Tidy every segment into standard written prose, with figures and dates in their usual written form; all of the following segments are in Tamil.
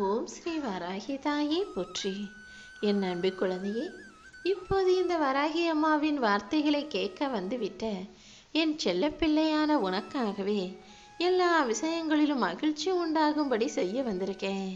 ஓம் ஸ்ரீ வராகி தாயே போற்றி. என் அன்பு குழந்தையே, இப்போது இந்த வராகி அம்மாவின் வார்த்தைகளை கேட்க வந்துவிட்ட என் செல்லப்பிள்ளையான உனக்காகவே எல்லா விஷயங்களிலும் மகிழ்ச்சி உண்டாகும்படி செய்ய வந்திருக்கேன்.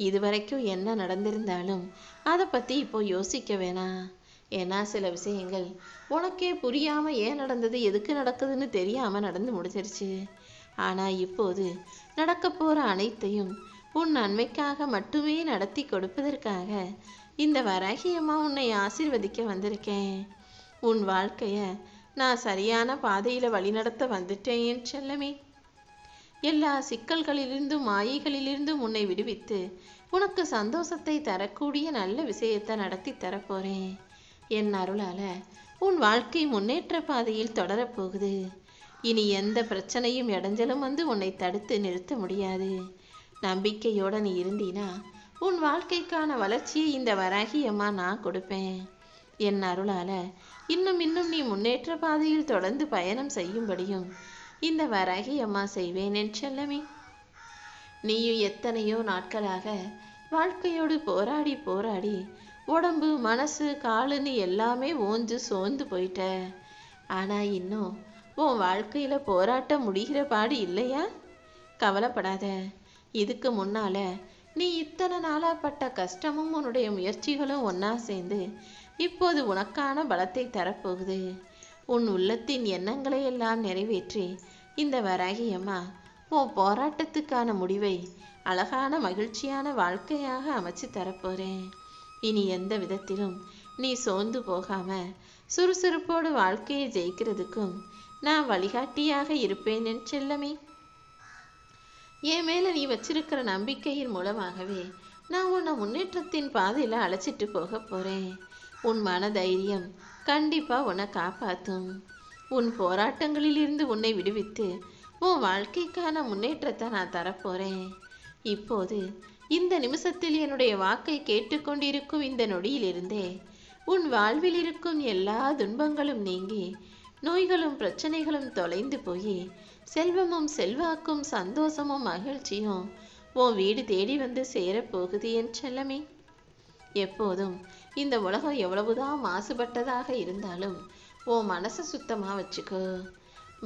இதுவரைக்கும் என்ன நடந்திருந்தாலும் அதை பற்றி இப்போ யோசிக்க வேணாம். ஏன்னா சில விஷயங்கள் உனக்கே புரியாமல் ஏன் நடந்தது, எதுக்கு நடக்குதுன்னு தெரியாமல் நடந்து முடிஞ்சிருச்சு. ஆனால் இப்போது நடக்க போகிற அனைத்தையும் உன் நன்மைக்காக மட்டுமே நடத்தி கொடுப்பதற்காக இந்த வராகி அம்மா உன்னை ஆசீர்வதிக்க வந்திருக்கேன். உன் வாழ்க்கையை நான் சரியான பாதையில் வழிநடத்த வந்துட்டேன் என் செல்லமே. எல்லா சிக்கல்களிலிருந்தும் மாயைகளிலிருந்தும் உன்னை விடுவித்து உனக்கு சந்தோஷத்தை தரக்கூடிய நல்ல விஷயத்தை நடத்தி தரப்போறேன். என் அருளால உன் வாழ்க்கை முன்னேற்ற பாதையில் தொடரப்போகுது. இனி எந்த பிரச்சனையும் இடைஞ்சலும் வந்து உன்னை தடுத்து நிறுத்த முடியாது. நம்பிக்கையோட நீ இருந்தீனா உன் வாழ்க்கைக்கான வளர்ச்சியை இந்த வராகி அம்மா நான் கொடுப்பேன். என் அருளால இன்னும் நீ முன்னேற்ற பாதையில் தொடர்ந்து பயணம் செய்யும்படியும் இந்த வராகி அம்மா செய்வேன் என் செல்லமே. நீயும் எத்தனையோ நாட்களாக வாழ்க்கையோடு போராடி உடம்பு மனசு காலுன்னு எல்லாமே ஓஞ்சு சோர்ந்து போயிட்ட. ஆனா இன்னும் உன் வாழ்க்கையில போராட்டம் முடிகிற பாடு இல்லையா? கவலைப்படாத. இதுக்கு முன்னால நீ இத்தனை நாளா பட்ட கஷ்டமும் உன்னுடைய முயற்சிகளும் ஒன்னா சேர்ந்து இப்போது உனக்கான பலத்தை தரப்போகுது. உன் உள்ளத்தின் எண்ணங்களை எல்லாம் நிறைவேற்றி இந்த வராகி அம்மா உன் போராட்டத்துக்கான முடிவை அழகான மகிழ்ச்சியான வாழ்க்கையாக அமைச்சு தரப்போறேன். இனி எந்த விதத்திலும் நீ சோர்ந்து போகாம சுறுசுறுப்போடு வாழ்க்கையை ஜெயிக்கிறதுக்கும் நான் வழிகாட்டியாக இருப்பேன் என் செல்லமே. என் மேல நீ வச்சிருக்கிற நம்பிக்கையின் மூலமாகவே நான் உன்னை முன்னேற்றத்தின் பாதையில அழைச்சிட்டு போக போறேன். உன் மன தைரியம் கண்டிப்பா உன்னை காப்பாற்றும். உன் போராட்டங்களிலிருந்து உன்னை விடுவித்து உன் வாழ்க்கைக்கான முன்னேற்றத்தை நான் தரப்போறேன். இப்போது இந்த நிமிஷத்தில் என்னுடைய வாக்கை கேட்டுக்கொண்டிருக்கும் இந்த நொடியிலிருந்தே உன் வாழ்வில் இருக்கும் எல்லா துன்பங்களும் நீங்கி நோய்களும் பிரச்சனைகளும் தொலைந்து போய் செல்வமும் செல்வாக்கும் சந்தோஷமும் மகிழ்ச்சியும் உன் வீடு தேடி வந்து சேரப்போகுது என் செல்லமே. எப்போதும் இந்த உலகம் எவ்வளவுதான் மாசுபட்டதாக இருந்தாலும் உன் மனசை சுத்தமாக வச்சுக்கோ.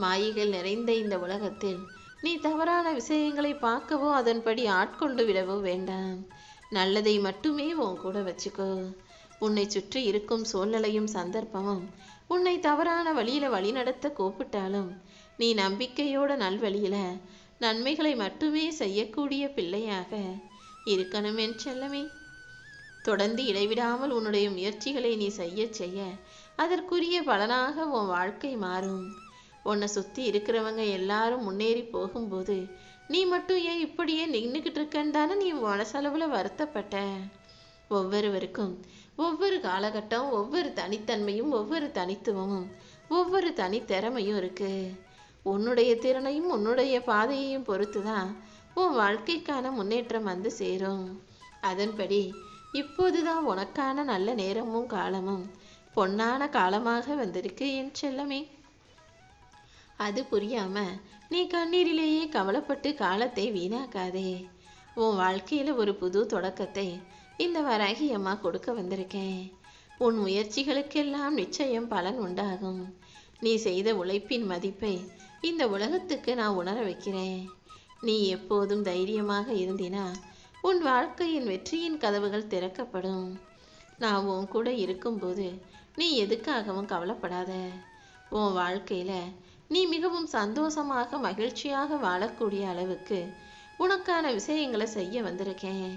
மாயைகள் நிறைந்த இந்த உலகத்தில் நீ தவறான விஷயங்களை பார்க்கவோ அதன்படி ஆட்கொண்டு விடவோ வேண்டாம். நல்லதை மட்டுமே உன் கூட வச்சுக்கோ. உன்னை சுற்றி இருக்கும் சூழ்நிலையும் சந்தர்ப்பமும் உன்னை தவறான வழியில வழிநடத்த கூப்பிட்டாலும் நீ நம்பிக்கையோட நல்வழியில நன்மைகளை மட்டுமே செய்யக்கூடிய பிள்ளையாக இருக்கணும் என் செல்லமே. தொடர்ந்து இடைவிடாமல் உன்னுடைய முயற்சிகளை நீ செய்ய அதற்குரிய பலனாக உன் வாழ்க்கை மாறும். உன்னை சுற்றி இருக்கிறவங்க எல்லாரும் முன்னேறி போகும்போது நீ மட்டும் ஏன் இப்படியே நின்றுக்கிட்டு இருக்கேன்னு நீ மனசளவில் வருத்தப்பட்ட. ஒவ்வொருவருக்கும் ஒவ்வொரு காலகட்டம், ஒவ்வொரு தனித்தன்மையும், ஒவ்வொரு தனித்துவமும், ஒவ்வொரு தனித்திறமையும் இருக்கு. உன்னுடைய திறனையும் உன்னுடைய பாதையையும் பொறுத்து தான் உன் வாழ்க்கைக்கான முன்னேற்றம் வந்து சேரும். அதன்படி இப்போதுதான் உனக்கான நல்ல நேரமும் காலமும் பொன்னான காலமாக வந்திருக்கு என் செல்லமே. அது புரியாம நீ கண்ணீரிலேயே கவலைப்பட்டு காலத்தை வீணாக்காதே. உன் வாழ்க்கையில ஒரு புது தொடக்கத்தை இந்த வராகி அம்மா கொடுக்க வந்திருக்கேன். உன் முயற்சிகளுக்கெல்லாம் நிச்சயம் பலன் உண்டாகும். நீ செய்த உழைப்பின் மதிப்பை இந்த உலகத்துக்கு நான் உணர வைக்கிறேன். நீ எப்போதும் தைரியமாக இருந்தினா உன் வாழ்க்கையின் வெற்றியின் கதவுகள் திறக்கப்படும். நான் உன் கூட இருக்கும்போது நீ எதுக்காகவும் கவலைப்படாத. உன் வாழ்க்கையில நீ மிகவும் சந்தோஷமாக மகிழ்ச்சியாக வாழக்கூடிய அளவுக்கு உனக்கான விஷயங்களை செய்ய வந்திருக்கேன்.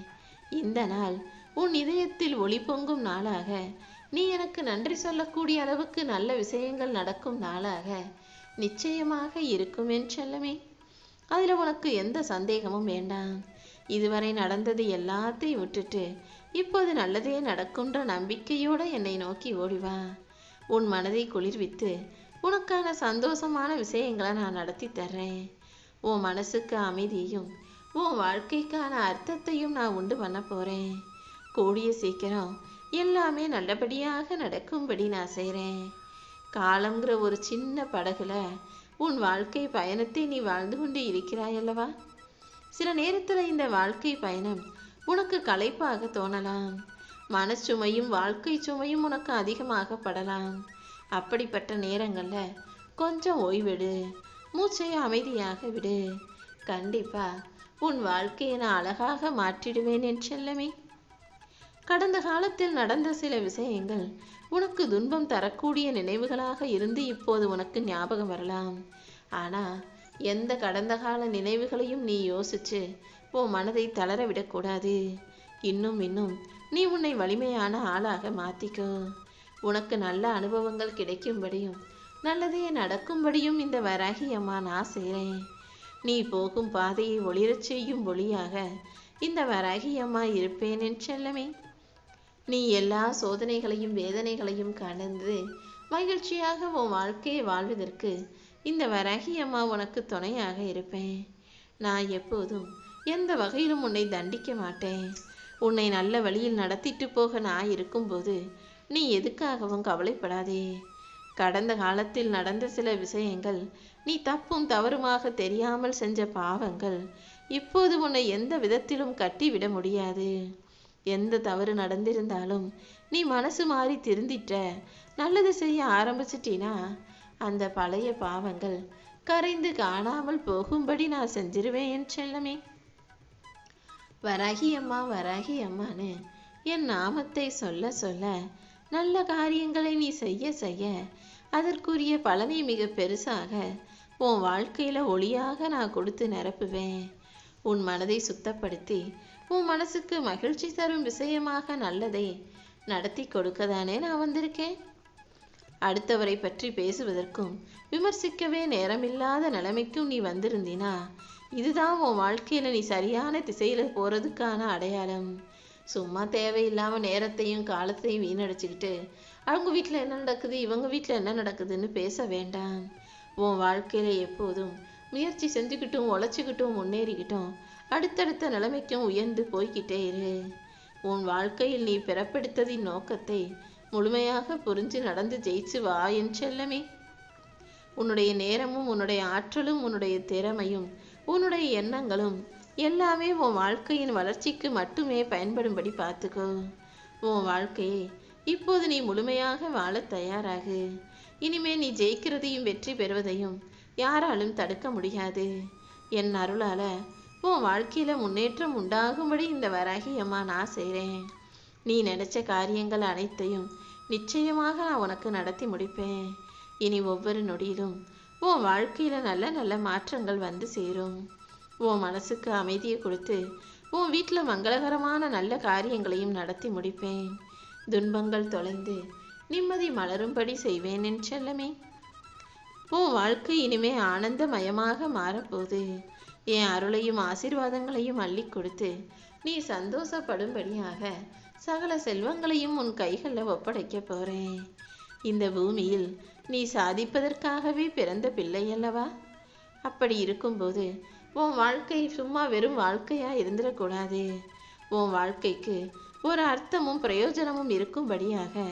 இந்த நாள் உன் இதயத்தில் ஒளி பொங்கும் நாளாக, நீ எனக்கு நன்றி சொல்லக்கூடிய அளவுக்கு நல்ல விஷயங்கள் நடக்கும் நாளாக நிச்சயமாக இருக்கும் என் செல்லமே. அதில் உனக்கு எந்த சந்தேகமும் வேண்டாம். இதுவரை நடந்தது எல்லாத்தையும் விட்டுட்டு இப்போது நல்லதே நடக்கும்ன்ற நம்பிக்கையோடு என்னை நோக்கி ஓடிவா. உன் மனதை குளிர்வித்து உனக்கான சந்தோஷமான விஷயங்களை நான் நடத்தி தர்றேன். உன் மனசுக்கு அமைதியையும் உன் வாழ்க்கைக்கான அர்த்தத்தையும் நான் உண்டு பண்ண போறேன். கூடிய சீக்கிரம் எல்லாமே நல்லபடியாக நடக்கும்படி நான் செய்கிறேன். காலம்ங்கிற ஒரு சின்ன படகுல உன் வாழ்க்கை பயணத்தை நீ வாழ்ந்து கொண்டு இருக்கிறாய் அல்லவா? சில நேரத்தில் இந்த வாழ்க்கை பயணம் உனக்கு களைப்பாக தோணலாம். மனச்சுமையும் வாழ்க்கை சுமையும் உனக்கு அதிகமாக படலாம். அப்படிப்பட்ட நேரங்கள்ல கொஞ்சம் ஓய்வெடு, மூச்சை அமைதியாக விடு. கண்டிப்பா உன் வாழ்க்கையை நான் அழகாக மாற்றிடுவேன் என் செல்லமே. கடந்த காலத்தில் நடந்த சில விஷயங்கள் உனக்கு துன்பம் தரக்கூடிய நினைவுகளாக இருந்து இப்போது உனக்கு ஞாபகம் வரலாம். ஆனா எந்த கடந்த கால நினைவுகளையும் நீ யோசிச்சு உன் மனதை தளர விடக்கூடாது. இன்னும் நீ உன்னை வலிமையான ஆளாக மாத்திக்கோ. உனக்கு நல்ல அனுபவங்கள் கிடைக்கும்படியும் நல்லதே நடக்கும்படியும் இந்த வராகி அம்மா நான் செய்கிறேன். நீ போகும் பாதையை ஒளிரச் செய்யும் ஒளியாக இந்த வராகி அம்மா இருப்பேன் என் செல்லமே. நீ எல்லா சோதனைகளையும் வேதனைகளையும் கடந்து மகிழ்ச்சியாக உன் வாழ்க்கையை வாழ்வதற்கு இந்த வராகி அம்மா உனக்கு துணையாக இருப்பேன். நான் எப்போதும் எந்த வகையிலும் உன்னை தண்டிக்க மாட்டேன். உன்னை நல்ல வழியில் நடத்திட்டு போக நான் இருக்கும்போது நீ எதுக்காகவும் கவலைப்படாதே. கடந்த காலத்தில் நடந்த சில விஷயங்கள், நீ தப்பும் தவறுமாக தெரியாமல் செஞ்ச பாவங்கள் இப்போது உன்னை எந்த விதத்திலும் கட்டிவிட முடியாது. எந்த தவறு நடந்திருந்தாலும் நீ மனசு மாறி திருந்திட்ட, நல்லது செய்ய ஆரம்பிச்சிட்டினா அந்த பழைய பாவங்கள் கரைந்து காணாமல் போகும்படி நான் செஞ்சிருவேன் என் செல்லமே. வராகி அம்மா வராகி அம்மான்னு என் நாமத்தை சொல்ல சொல்ல நல்ல காரியங்களை நீ செய்ய செய்ய அதற்குரிய பலனை மிக பெருசாக உன் வாழ்க்கையில ஒளியாக நான் கொடுத்து நிரப்புவேன். உன் மனதை சுத்தப்படுத்தி உன் மனசுக்கு மகிழ்ச்சி தரும் விஷயமாக நல்லதை நடத்தி கொடுக்கதானே நான் வந்திருக்கேன். அடுத்தவரை பற்றி பேசுவதற்கும் விமர்சிக்கவே நேரமில்லாத நிலைமைக்கும் நீ வந்திருந்தினா இதுதான் உன் வாழ்க்கையில நீ சரியான திசையில போறதுக்கான அடையாளம். சும்மா தேவையில்லாம நேரத்தையும் காலத்தையும் வீணடிச்சுக்கிட்டு அவங்க வீட்டில் என்ன நடக்குது இவங்க வீட்டில் என்ன நடக்குதுன்னு பேச வேண்டாம். உன் வாழ்க்கையில எப்போதும் முயற்சி செஞ்சுக்கிட்டும் உழைச்சிக்கிட்டும் முன்னேறிக்கிட்டும் அடுத்தடுத்த நிலைமைக்கும் உயர்ந்து போய்கிட்டே இரு. உன் வாழ்க்கையில் நீ பிறப்பெடுத்ததின் நோக்கத்தை முழுமையாக புரிஞ்சு நடந்து ஜெயிச்சு வா என் செல்லமே. உன்னுடைய நேரமும் உன்னுடைய ஆற்றலும் உன்னுடைய திறமையும் உன்னுடைய எண்ணங்களும் எல்லாமே உன் வாழ்க்கையின் வளர்ச்சிக்கு மட்டுமே பயன்படும்படி பார்த்துக்கோ. உன் வாழ்க்கையை இப்போது நீ முழுமையாக வாழ தயாராகு. இனிமே நீ ஜெயிக்கிறதையும் வெற்றி பெறுவதையும் யாராலும் தடுக்க முடியாது. என் அருளால உன் வாழ்க்கையில முன்னேற்றம் உண்டாகும்படி இந்த வராகி அம்மா நான் செய்கிறேன். நீ நினைச்ச காரியங்கள் அனைத்தையும் நிச்சயமாக நான் உனக்கு நடத்தி முடிப்பேன். இனி ஒவ்வொரு நொடியிலும் உன் வாழ்க்கையில நல்ல நல்ல மாற்றங்கள் வந்து சேரும். உன் மனசுக்கு அமைதியை கொடுத்து உன் வீட்டில் மங்களகரமான நல்ல காரியங்களையும் நடத்தி முடிப்பேன். துன்பங்கள் தொலைந்து நிம்மதி மலரும்படி செய்வேன் என் செல்லமே. உன் வாழ்க்கை இனிமே ஆனந்தமயமாக மாறப்போகுது. என் அருளையும் ஆசீர்வாதங்களையும் அள்ளி கொடுத்து நீ சந்தோஷப்படும்படியாக சகல செல்வங்களையும் உன் கைகளில் ஒப்படைக்க போறேன். இந்த பூமியில் நீ சாதிப்பதற்காகவே பிறந்த பிள்ளை அல்லவா? அப்படி இருக்கும்போது உன் வாழ்க்கை சும்மா வெறும் வாழ்க்கையா இருந்துடக்கூடாது. உன் வாழ்க்கைக்கு ஒரு அர்த்தமும் பிரயோஜனமும் இருக்கும்படியாக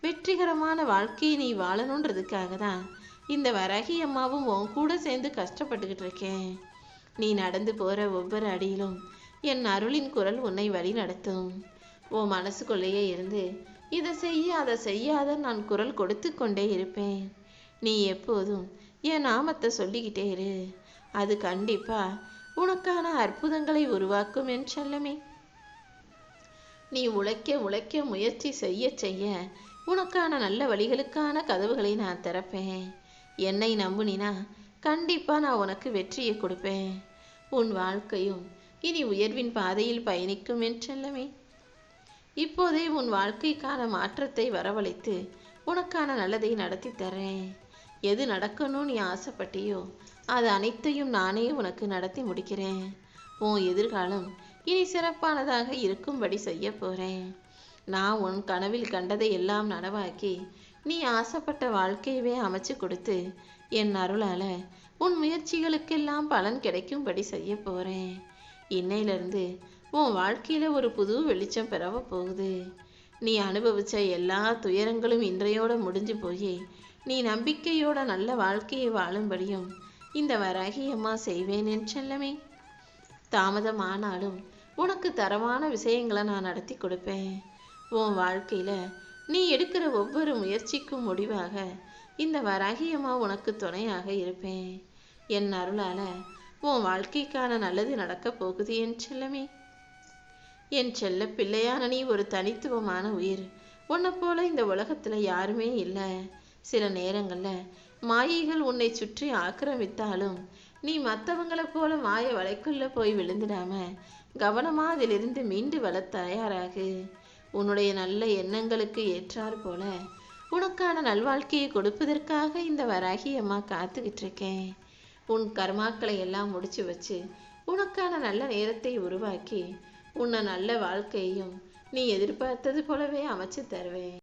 வெற்றிகரமான வாழ்க்கையை நீ வாழணுன்றதுக்காக தான் இந்த வராகி அம்மாவும் உன் கூட சேர்ந்து கஷ்டப்பட்டுக்கிட்டு இருக்கேன். நீ நடந்து போற ஒவ்வொரு அடியிலும் என் அருளின் குரல் உன்னை வழி நடத்தும். உன் மனசுக்குள்ளேயே இருந்து இதை செய்ய அதை செய்யாத நான் குரல் கொடுத்து கொண்டே இருப்பேன். நீ எப்போதும் என் நாமத்தை சொல்லிக்கிட்டே இரு. அது கண்டிப்பா உனக்கான அற்புதங்களை உருவாக்கும் என் செல்லமே. நீ உழைக்க உழைக்க முயற்சி செய்ய செய்ய உனக்கான நல்ல வழிகளுக்கான கதவுகளை நான் திறப்பேன். என்னை நம்புனினா கண்டிப்பா நான் உனக்கு வெற்றியை கொடுப்பேன். உன் வாழ்க்கையும் இனி உயர்வின் பாதையில் பயணிக்கும் என் செல்லமே. இப்போதே உன் வாழ்க்கைக்கான மாற்றத்தை வரவழைத்து உனக்கான நல்லதை நடத்தி தரேன். எது நடக்கணும்னு நீ ஆசைப்பட்டியோ அது அனைத்தையும் நானே உனக்கு நடத்தி முடிக்கிறேன். உன் எதிர்காலம் இனி சிறப்பானதாக இருக்கும்படி செய்ய போறேன். நான் உன் கனவில் கண்டதை எல்லாம் நனவாக்கி நீ ஆசைப்பட்ட வாழ்க்கையவே அமைச்சு கொடுத்து என் அருளால உன் முயற்சிகளுக்கெல்லாம் பலன் கிடைக்கும்படி செய்ய போறேன். இன்னையிலிருந்து உன் வாழ்க்கையில ஒரு புது வெளிச்சம் பெறவ போகுது. நீ அனுபவிச்ச எல்லா துயரங்களும் இன்றையோட முடிஞ்சு போய் நீ நம்பிக்கையோட நல்ல வாழ்க்கையை வாழும்படியும் இந்த வராகி அம்மா செய்வேன் என் செல்லமே. தாமதமானாலும் உனக்கு தரமான விஷயங்களை நான் நடத்தி கொடுப்பேன். உன் வாழ்க்கையில் நீ எடுக்கிற ஒவ்வொரு முயற்சிக்கும் முடிவாக இந்த வராகி அம்மா உனக்கு துணையாக இருப்பேன். என் அருளால் உன் வாழ்க்கைக்கான நல்லது நடக்கப் போகுது என் செல்லமே. என் செல்ல பிள்ளையான நீ ஒரு தனித்துவமான உயிர். உன்னை போல இந்த உலகத்தில் யாருமே இல்லை. சில நேரங்களில் மாயைகள் உன்னை சுற்றி ஆக்கிரமித்தாலும் நீ மற்றவங்களை போல மாய வலைக்குள்ள போய் விழுந்துடாம கவனமா அதிலிருந்து மீண்டு வர தயாராகு. உன்னுடைய நல்ல எண்ணங்களுக்கு ஏற்றாற் போல உனக்கான நல்வாழ்க்கையை கொடுப்பதற்காக இந்த வராகி அம்மா காத்துக்கிட்டு இருக்கேன். உன் கர்மாக்களை எல்லாம் முடிச்சு வச்சு உனக்கான நல்ல நேரத்தை உருவாக்கி உன்னை நல்ல வாழ்க்கையையும் நீ எதிர்பார்த்தது போலவே அமைச்சு தருவேன்.